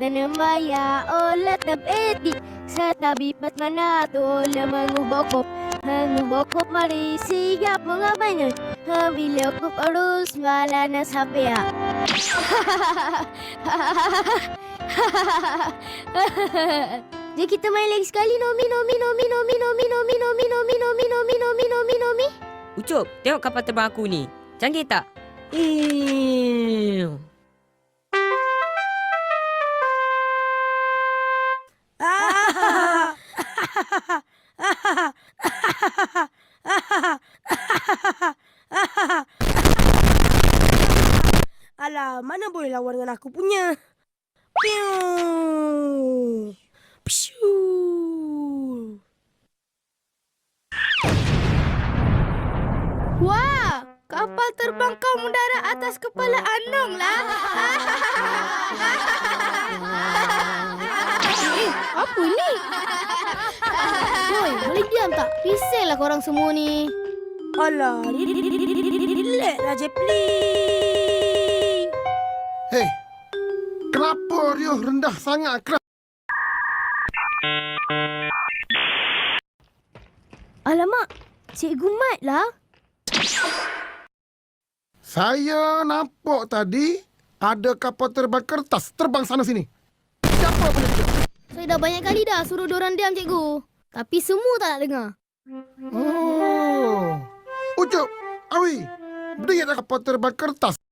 tanamaya olat na beti sa tabi pat manato lamang uboko uboko marisiya mga banyan habilaw ko parus wala na sa pia. Jadi kita main lagi sekali nomi. Ucup, tengok kapal terbang aku ni. Canggih tak? Alah, mana boleh lawan dengan aku punya. Piu. Pshu. Wah, kapal terbang kau mendarat atas kepala Anong lah. Apa ni? Woi, boleh diam tak? Pisah lah korang semua ni. Alah, relax lah Jepli. Hei, kenapa riuh rendah sangat keras? Alamak, Cikgu Mat lah. Saya nampak tadi ada kapal terbang kertas terbang sana sini. Siapa punya tu? Saya dah banyak kali dah suruh diorang diam, Cikgu. Tapi semua tak nak dengar. Oh. Ucup, Awi, berdiri ada kapal terbang kertas.